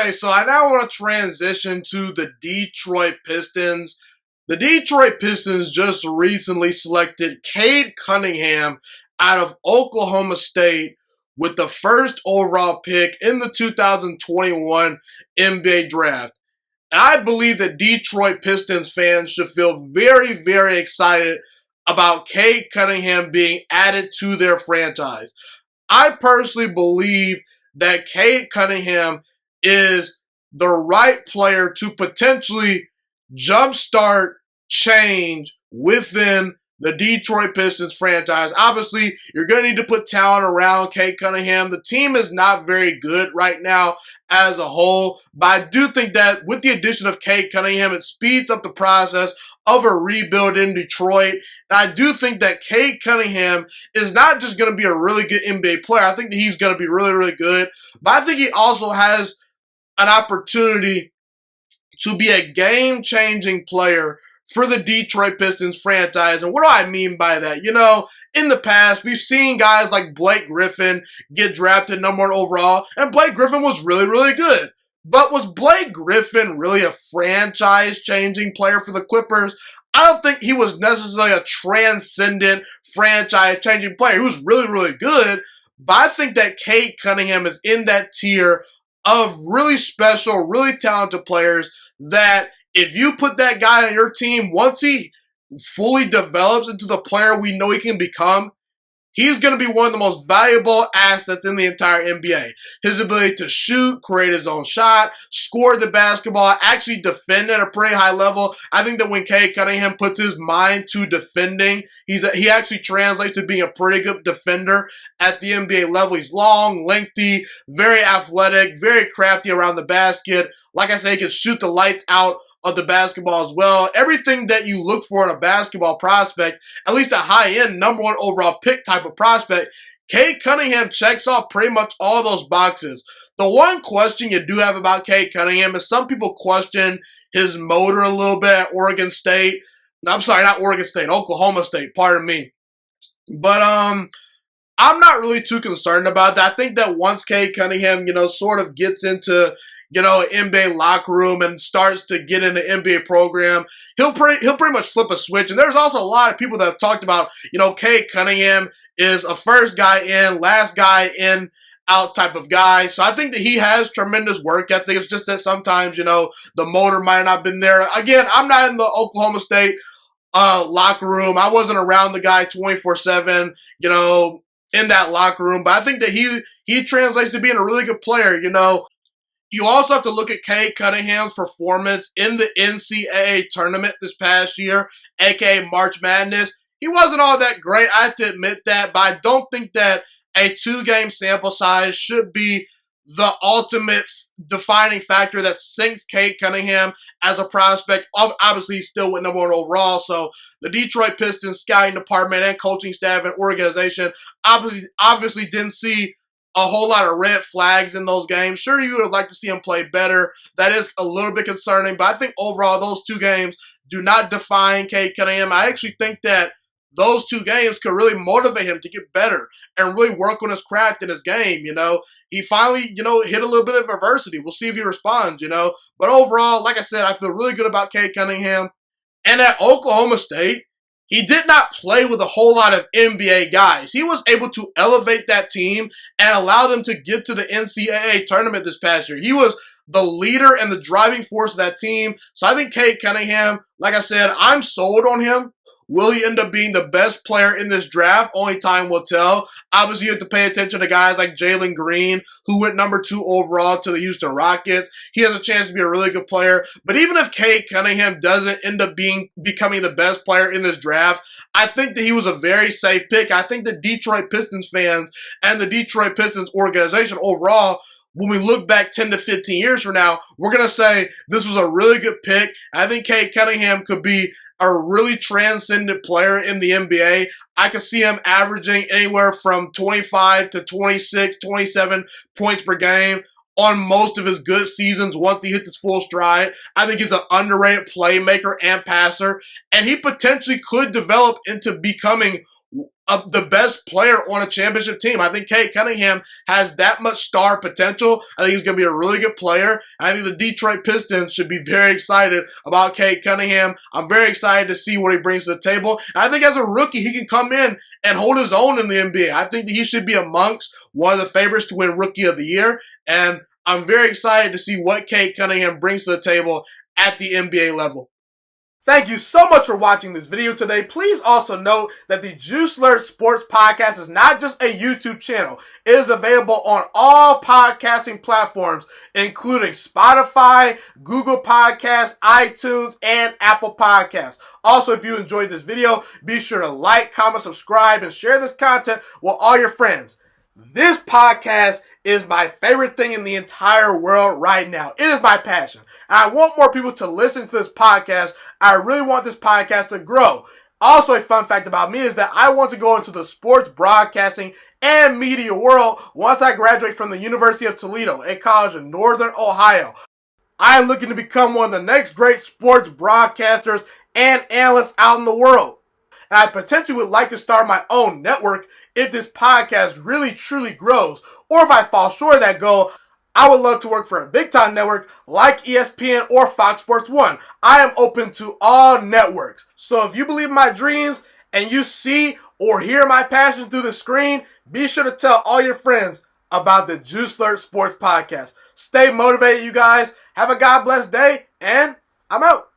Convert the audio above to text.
Okay, so I now want to transition to the Detroit Pistons. The Detroit Pistons just recently selected Cade Cunningham out of Oklahoma State with the first overall pick in the 2021 NBA draft. And I believe that Detroit Pistons fans should feel very, very excited about Cade Cunningham being added to their franchise. I personally believe that Cade Cunningham is the right player to potentially jumpstart change within the Detroit Pistons franchise. Obviously, you're going to need to put talent around Cade Cunningham. The team is not very good right now as a whole, but I do think that with the addition of Cade Cunningham, it speeds up the process of a rebuild in Detroit. And I do think that Cade Cunningham is not just going to be a really good NBA player. I think that he's going to be really, really good, but I think he also has an opportunity to be a game-changing player for the Detroit Pistons franchise. And what do I mean by that? You know, in the past, we've seen guys like Blake Griffin get drafted #1 overall, and Blake Griffin was really, really good. But was Blake Griffin really a franchise-changing player for the Clippers? I don't think he was necessarily a transcendent franchise-changing player. He was really, really good, but I think that Cade Cunningham is in that tier of really special, really talented players that if you put that guy on your team, once he fully develops into the player we know he can become, he's going to be one of the most valuable assets in the entire NBA. His ability to shoot, create his own shot, score the basketball, actually defend at a pretty high level. I think that when Cade Cunningham puts his mind to defending, he actually translates to being a pretty good defender at the NBA level. He's long, lengthy, very athletic, very crafty around the basket. Like I say, he can shoot the lights out of the basketball as well. Everything that you look for in a basketball prospect, at least a high-end #1 overall pick type of prospect, Cade Cunningham checks off pretty much all those boxes. The one question you do have about Cade Cunningham is some people question his motor a little bit at Oregon State. I'm sorry, not Oregon State, Oklahoma State, pardon me. But I'm not really too concerned about that. I think that once Cade Cunningham, sort of gets into NBA locker room and starts to get in the NBA program, he'll pretty much flip a switch. And there's also a lot of people that have talked about, Cade Cunningham is a first guy in, last guy in, out type of guy. So I think that he has tremendous work ethic. It's just that sometimes, the motor might not have been there. Again, I'm not in the Oklahoma State locker room. I wasn't around the guy 24/7, in that locker room. But I think that he translates to being a really good player, You also have to look at Cade Cunningham's performance in the NCAA tournament this past year, aka March Madness. He wasn't all that great, I have to admit that, but I don't think that a 2-game sample size should be the ultimate defining factor that sinks Cade Cunningham as a prospect. Obviously, he's still with #1 overall, so the Detroit Pistons scouting department and coaching staff and organization obviously didn't see a whole lot of red flags in those games. Sure, you would have liked to see him play better. That is a little bit concerning, but I think overall those 2 games do not define Cade Cunningham. I actually think that those 2 games could really motivate him to get better and really work on his craft in his game, He finally, hit a little bit of adversity. We'll see if he responds, But overall, like I said, I feel really good about Cade Cunningham. And at Oklahoma State, he did not play with a whole lot of NBA guys. He was able to elevate that team and allow them to get to the NCAA tournament this past year. He was the leader and the driving force of that team. So I think Cade Cunningham, like I said, I'm sold on him. Will he end up being the best player in this draft? Only time will tell. Obviously, you have to pay attention to guys like Jalen Green, who went #2 overall to the Houston Rockets. He has a chance to be a really good player. But even if Cade Cunningham doesn't end up becoming the best player in this draft, I think that he was a very safe pick. I think the Detroit Pistons fans and the Detroit Pistons organization overall, when we look back 10 to 15 years from now, we're going to say this was a really good pick. I think Cade Cunningham could be a really transcendent player in the NBA. I could see him averaging anywhere from 25 to 26, 27 points per game on most of his good seasons once he hits his full stride. I think he's an underrated playmaker and passer, and he potentially could develop into becoming the best player on a championship team. I think Cade Cunningham has that much star potential. I think he's going to be a really good player. I think the Detroit Pistons should be very excited about Cade Cunningham. I'm very excited to see what he brings to the table. And I think as a rookie, he can come in and hold his own in the NBA. I think that he should be amongst one of the favorites to win Rookie of the Year. And I'm very excited to see what Cade Cunningham brings to the table at the NBA level. Thank you so much for watching this video today. Please also note that the Juiciest Sports Podcast is not just a YouTube channel. It is available on all podcasting platforms, including Spotify, Google Podcasts, iTunes, and Apple Podcasts. Also, if you enjoyed this video, be sure to like, comment, subscribe, and share this content with all your friends. This podcast is my favorite thing in the entire world right now. It is my passion. And I want more people to listen to this podcast. I really want this podcast to grow. Also, a fun fact about me is that I want to go into the sports broadcasting and media world once I graduate from the University of Toledo, a college in Northern Ohio. I am looking to become one of the next great sports broadcasters and analysts out in the world. And I potentially would like to start my own network if this podcast really truly grows. Or if I fall short of that goal, I would love to work for a big time network like ESPN or Fox Sports 1. I am open to all networks. So if you believe in my dreams and you see or hear my passion through the screen, be sure to tell all your friends about the Juiciest Sports Podcast. Stay motivated, you guys. Have a God bless day, and I'm out.